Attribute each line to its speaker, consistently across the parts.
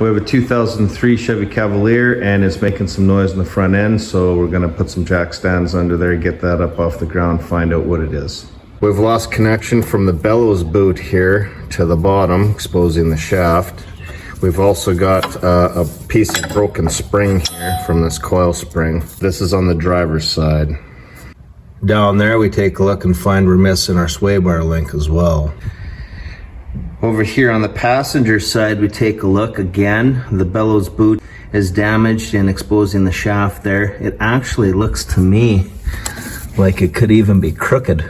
Speaker 1: We have a 2003 Chevy Cavalier and it's making some noise in the front end, so we're gonna put some jack stands under there, get that up off the ground, find out what it is. We've lost connection from the bellows boot here to the bottom, exposing the shaft. We've also got a piece of broken spring here from this coil spring. This is on the driver's side. Down there we take a look and find we're missing our sway bar link as well. Over here on the passenger side, we take a look again. The bellows boot is damaged and exposing the shaft there. It actually looks to me like it could even be crooked.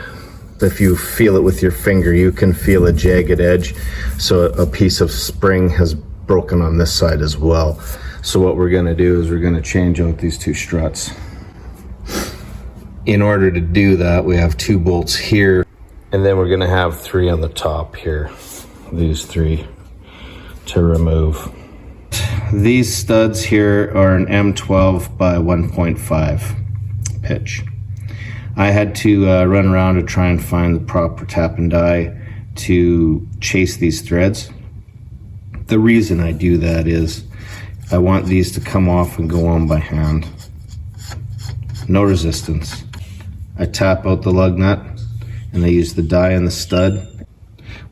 Speaker 1: If you feel it with your finger, you can feel a jagged edge. So a piece of spring has broken on this side as well. So what we're gonna do is we're gonna change out these two struts. In order to do that, we have 2 bolts here, and then we're gonna have 3 on the top here. These 3 to remove. These studs here are an M12 by 1.5 pitch. I had to run around to try and find the proper tap and die to chase these threads. The reason I do that is I want these to come off and go on by hand. No resistance. I tap out the lug nut and I use the die and the stud.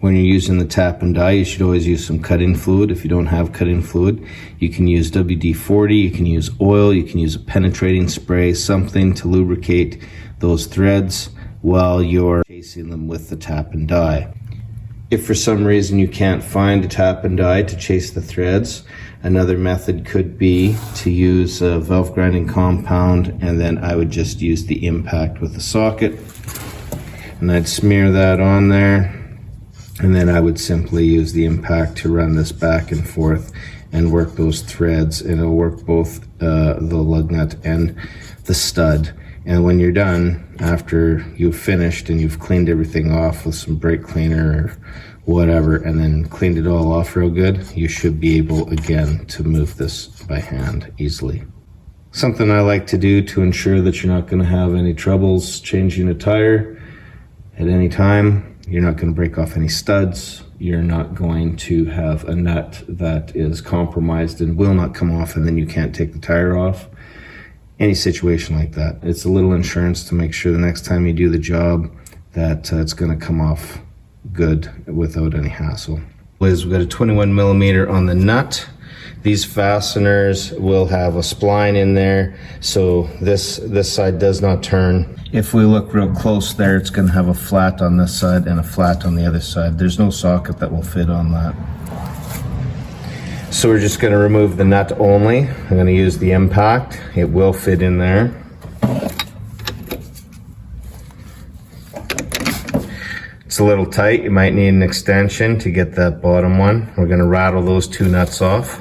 Speaker 1: When you're using the tap and die, you should always use some cutting fluid. If you don't have cutting fluid, you can use WD-40, you can use oil, you can use a penetrating spray, something to lubricate those threads while you're chasing them with the tap and die. If for some reason you can't find a tap and die to chase the threads, another method could be to use a valve grinding compound, and then I would just use the impact with the socket, and I'd smear that on there. And then I would simply use the impact to run this back and forth and work those threads, and it'll work both the lug nut and the stud. And when you're done, after you've finished and you've cleaned everything off with some brake cleaner or whatever, and then cleaned it all off real good, you should be able again to move this by hand easily. Something I like to do to ensure that you're not going to have any troubles changing a tire at any time. You're not going to break off any studs. You're not going to have a nut that is compromised and will not come off, and then you can't take the tire off. Any situation like that. It's a little insurance to make sure the next time you do the job that it's going to come off good without any hassle. We've got a 21 millimeter on the nut. These fasteners will have a spline in there, so this side does not turn. If we look real close there, it's going to have a flat on this side and a flat on the other side. There's no socket that will fit on that. So we're just going to remove the nut only. I'm going to use the impact. It will fit in there. It's a little tight. You might need an extension to get that bottom one. We're going to rattle those 2 nuts off.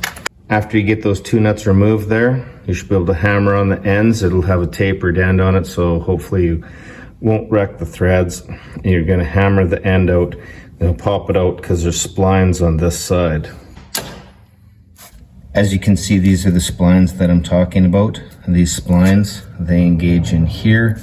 Speaker 1: After you get those 2 nuts removed there, you should be able to hammer on the ends. It'll have a tapered end on it, so hopefully you won't wreck the threads. And you're going to hammer the end out. It'll pop it out because there's splines on this side. As you can see, these are the splines that I'm talking about. And these splines, they engage in here,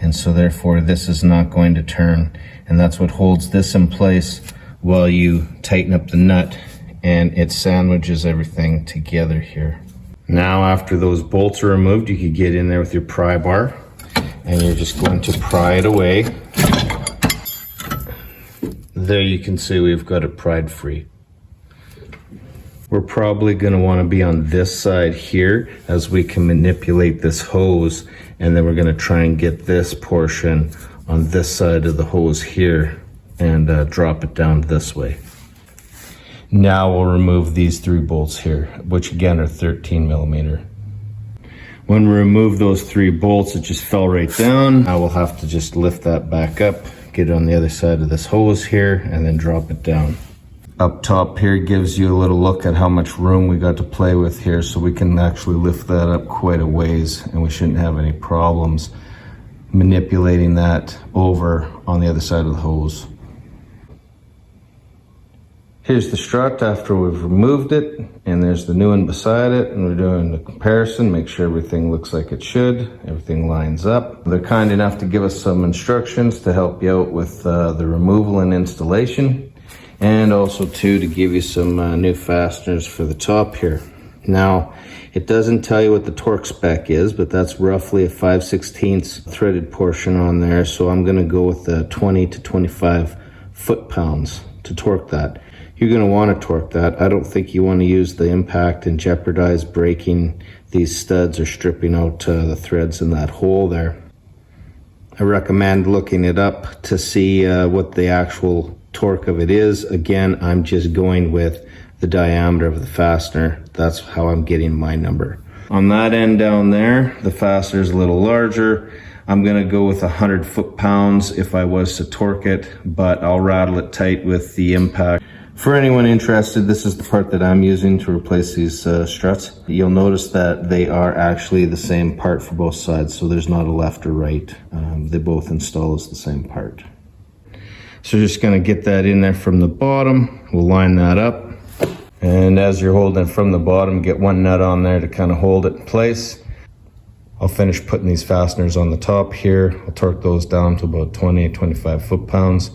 Speaker 1: and so therefore this is not going to turn. And that's what holds this in place while you tighten up the nut, and it sandwiches everything together here. Now after those bolts are removed, you could get in there with your pry bar, and you're just going to pry it away. There you can see we've got it pried free. We're probably going to want to be on this side here as we can manipulate this hose, and then we're going to try and get this portion on this side of the hose here and drop it down this way. Now we'll remove these 3 bolts here, which again are 13 millimeter. When we remove those 3 bolts, it just fell right down. Now we'll have to just lift that back up, get it on the other side of this hose here, and then drop it down. Up top here gives you a little look at how much room we got to play with here, so we can actually lift that up quite a ways, and we shouldn't have any problems manipulating that over on the other side of the hose. Here's the strut after we've removed it, and there's the new one beside it, and we're doing the comparison, make sure everything looks like it should, everything lines up. They're kind enough to give us some instructions to help you out with the removal and installation. and also too to give you some new fasteners for the top here. Now, it doesn't tell you what the torque spec is, but that's roughly a 5/16 threaded portion on there. So I'm gonna go with the 20 to 25 foot-pounds to torque that. You're gonna wanna torque that. I don't think you wanna use the impact and jeopardize breaking these studs or stripping out the threads in that hole there. I recommend looking it up to see what the actual torque of it is. Again, I'm just going with the diameter of the fastener. That's how I'm getting my number. On that end down there, the fastener is a little larger. I'm gonna go with 100 foot-pounds if I was to torque it, but I'll rattle it tight with the impact. For anyone interested, this is the part that I'm using to replace these struts. You'll notice that they are actually the same part for both sides, so there's not a left or right. They both install as the same part. So just gonna get that in there from the bottom. We'll line that up. And as you're holding it from the bottom, get one nut on there to kind of hold it in place. I'll finish putting these fasteners on the top here. I'll torque those down to about 20, 25 foot-pounds.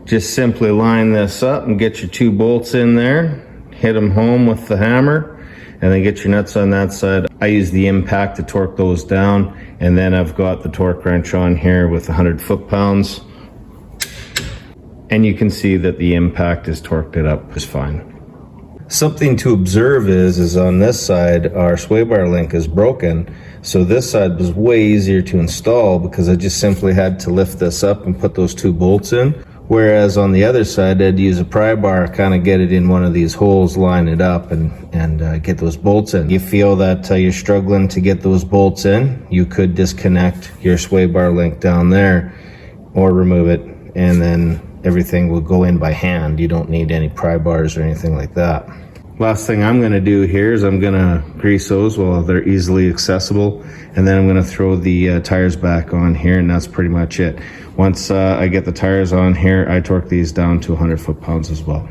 Speaker 1: Just simply line this up and get your 2 bolts in there, hit them home with the hammer, and then get your nuts on that side. I use the impact to torque those down, and then I've got the torque wrench on here with 100 foot-pounds. And you can see that the impact is torqued it up just fine. Something to observe is on this side, our sway bar link is broken. So this side was way easier to install because I just simply had to lift this up and put those 2 bolts in. Whereas on the other side, I'd use a pry bar, kind of get it in one of these holes, line it up, and get those bolts in. You feel that you're struggling to get those bolts in, you could disconnect your sway bar link down there or remove it, and then everything will go in by hand. You don't need any pry bars or anything like that. Last thing I'm gonna do here is I'm gonna grease those while they're easily accessible, and then I'm gonna throw the tires back on here, and that's pretty much it. Once I get the tires on here, I torque these down to 100 foot-pounds as well.